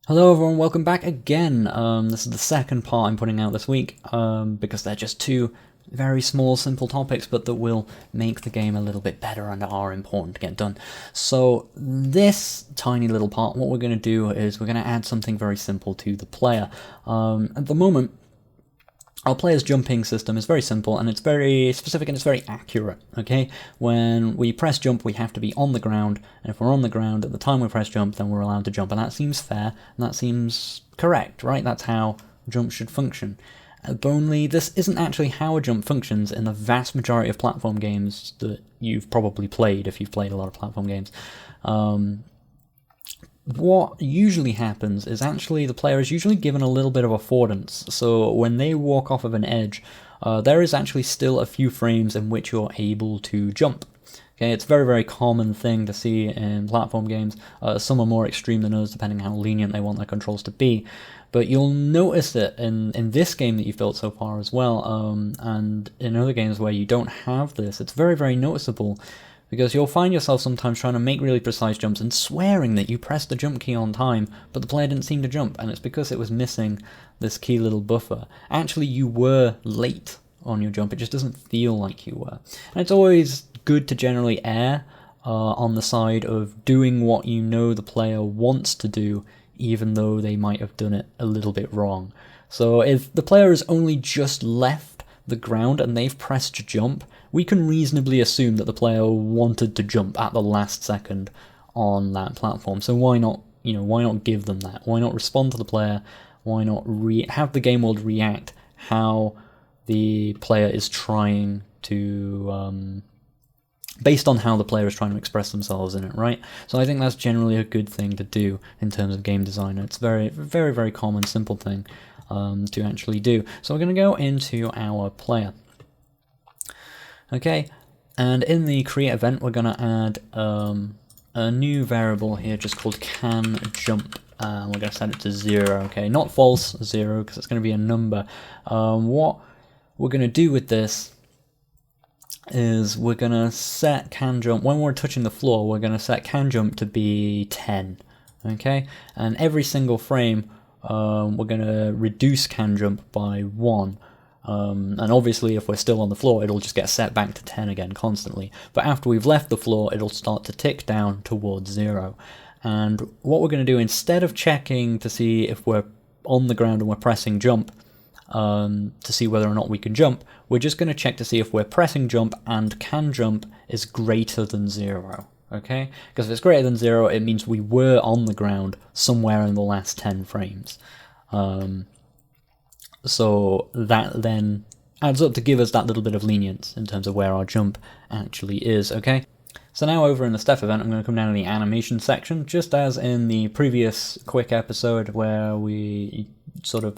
Hello everyone, welcome back again. This is the second part I'm putting out this week, because they're just two very small, simple topics, but that will make the game a little bit better and are important to get done. So this tiny little part, what we're going to do is we're going to add something very simple to the player. At the moment, our player's jumping system is very simple, and it's very specific and it's very accurate, okay? When we press jump, we have to be on the ground, and if we're on the ground at the time we press jump, then we're allowed to jump, and that seems fair, and that seems correct, right? That's how jump should function. But only this isn't actually how a jump functions in the vast majority of platform games that you've probably played, if you've played a lot of platform games. What usually happens is actually the player is usually given a little bit of affordance, so when they walk off of an edge, there is actually still a few frames in which you're able to jump. Okay, it's a very, very common thing to see in platform games. Some are more extreme than others, depending on how lenient they want their controls to be. But you'll notice it in this game that you've built so far as well, and in other games where you don't have this, it's very, very noticeable. Because you'll find yourself sometimes trying to make really precise jumps and swearing that you pressed the jump key on time, but the player didn't seem to jump, and it's because it was missing this key little buffer. Actually, you were late on your jump, it just doesn't feel like you were. And it's always good to generally err on the side of doing what you know the player wants to do, even though they might have done it a little bit wrong. So if the player has only just left the ground and they've pressed jump, we can reasonably assume that the player wanted to jump at the last second on that platform. So why not, why not give them that? Why not respond to the player? Why not have the game world react how the player is trying to, based on how the player is trying to express themselves in it, right? So I think that's generally a good thing to do in terms of game design. It's a very, very, very common, simple thing to actually do. So we're going to go into our player. Okay, and in the create event, we're going to add a new variable here just called canJump. We're going to set it to 0, okay? Not false, 0, because it's going to be a number. What we're going to do with this is we're going to set canJump, when we're touching the floor, we're going to set canJump to be 10, okay? And every single frame, we're going to reduce canJump by 1. And obviously if we're still on the floor, it'll just get set back to 10 again constantly. But after we've left the floor, it'll start to tick down towards 0. And what we're going to do, instead of checking to see if we're on the ground and we're pressing jump, to see whether or not we can jump, we're just going to check to see if we're pressing jump and canJump is greater than 0. Okay? Because if it's greater than 0, it means we were on the ground somewhere in the last 10 frames. So that then adds up to give us that little bit of lenience in terms of where our jump actually is, okay? So now over in the step event, I'm going to come down to the animation section, just as in the previous quick episode where we sort of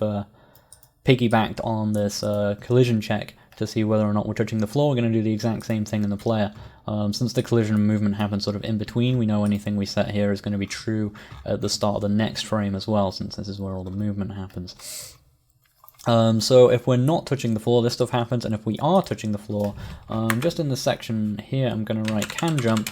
piggybacked on this collision check to see whether or not we're touching the floor. We're going to do the exact same thing in the player. Since the collision and movement happen sort of in between, we know anything we set here is going to be true at the start of the next frame as well, since this is where all the movement happens. So if we're not touching the floor, this stuff happens, and if we are touching the floor, just in the section here, I'm going to write canJump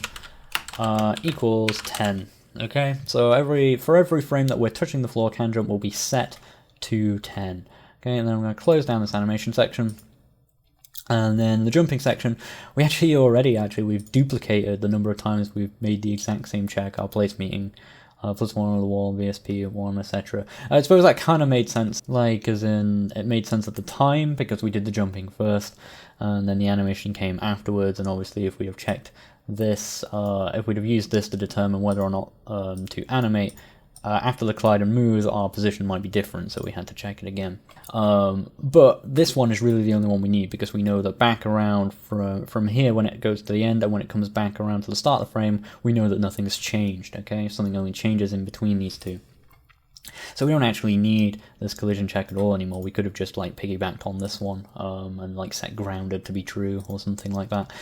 equals 10. Okay, so for every frame that we're touching the floor, canJump will be set to 10. Okay, and then I'm going to close down this animation section. And then the jumping section, we've duplicated the number of times we've made the exact same check, our place meeting, plus 1 on the wall, VSP 1, etc. I suppose that kind of made sense, like as in, it made sense at the time because we did the jumping first, and then the animation came afterwards, and obviously if we have checked this, if we'd have used this to determine whether or not to animate, after the collide and moves, our position might be different, so we had to check it again. But this one is really the only one we need, because we know that back around from here, when it goes to the end and when it comes back around to the start of the frame, we know that nothing's changed, okay? Something only changes in between these two. So we don't actually need this collision check at all anymore. We could have just like piggybacked on this one and like set grounded to be true or something like that.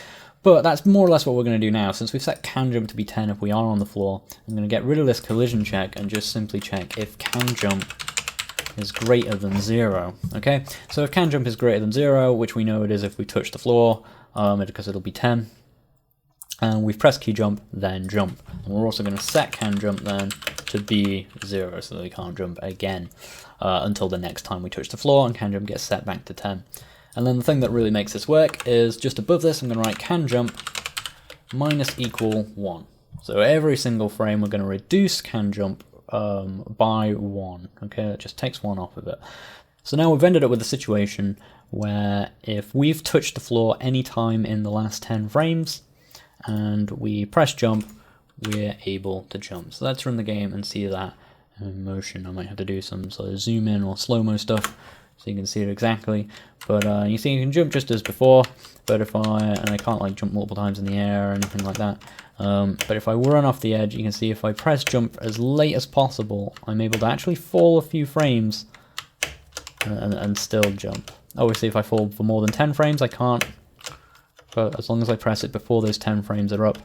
But that's more or less what we're going to do now. Since we've set canJump to be 10 if we are on the floor, I'm going to get rid of this collision check and just simply check if canJump is greater than 0. Okay, so if canJump is greater than 0, which we know it is if we touch the floor, because it'll be 10, and we've pressed key jump, then jump. And we're also going to set canJump then to be 0, so that we can't jump again until the next time we touch the floor, and can jump gets set back to 10. And then the thing that really makes this work is just above this, I'm going to write can jump minus equal 1. So every single frame we're going to reduce can jump by 1. Okay, that just takes 1 off of it. So now we've ended up with a situation where if we've touched the floor any time in the last 10 frames and we press jump, we're able to jump. So let's run the game and see that in motion. I might have to do some sort of zoom in or slow-mo stuff so you can see it exactly. But you see you can jump just as before, but and I can't like jump multiple times in the air or anything like that. But if I run off the edge, you can see if I press jump as late as possible, I'm able to actually fall a few frames and still jump. Obviously if I fall for more than 10 frames I can't, but as long as I press it before those 10 frames are up,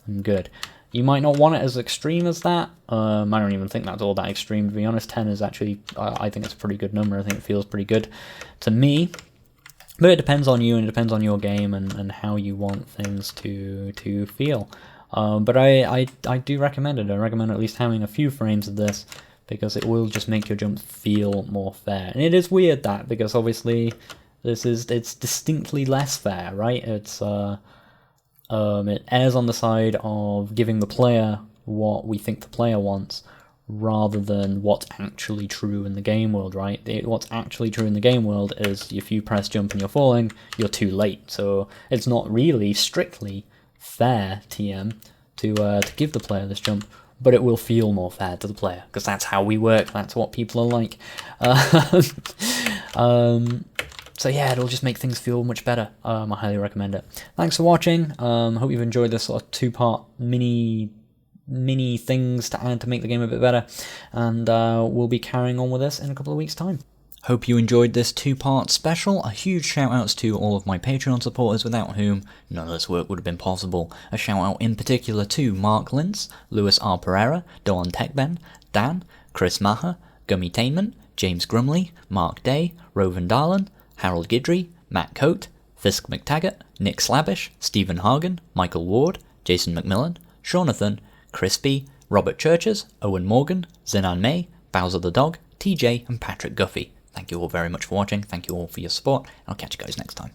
I'm good. You might not want it as extreme as that. I don't even think that's all that extreme, to be honest. 10 is actually, I think it's a pretty good number. I think it feels pretty good to me. But it depends on you, and it depends on your game and how you want things to feel. But I do recommend it. I recommend at least having a few frames of this, because it will just make your jump feel more fair. And it is weird that, because obviously it's distinctly less fair, right? It errs on the side of giving the player what we think the player wants, rather than what's actually true in the game world, right? What's actually true in the game world is if you press jump and you're falling, you're too late. So it's not really strictly fair TM to give the player this jump, but it will feel more fair to the player, because that's how we work, that's what people are like. So yeah, it'll just make things feel much better. I highly recommend it. Thanks for watching. Hope you've enjoyed this sort of 2-part mini things to add to make the game a bit better, and we'll be carrying on with this in a couple of weeks' time. Hope you enjoyed this 2-part special. A huge shout outs to all of my Patreon supporters, without whom none of this work would have been possible. A shout out in particular to Mark Lintz, Lewis R. Pereira, Doan Techben, Dan, Chris Maher, Gummitainment, James Grumley, Mark Day, Rovan Darlan, Harold Gidry, Matt Coate, Fisk McTaggart, Nick Slabish, Stephen Hagen, Michael Ward, Jason McMillan, Shaunathan, Chris B, Robert Churches, Owen Morgan, Zinan May, Bowser the Dog, TJ, and Patrick Guffey. Thank you all very much for watching. Thank you all for your support. I'll catch you guys next time.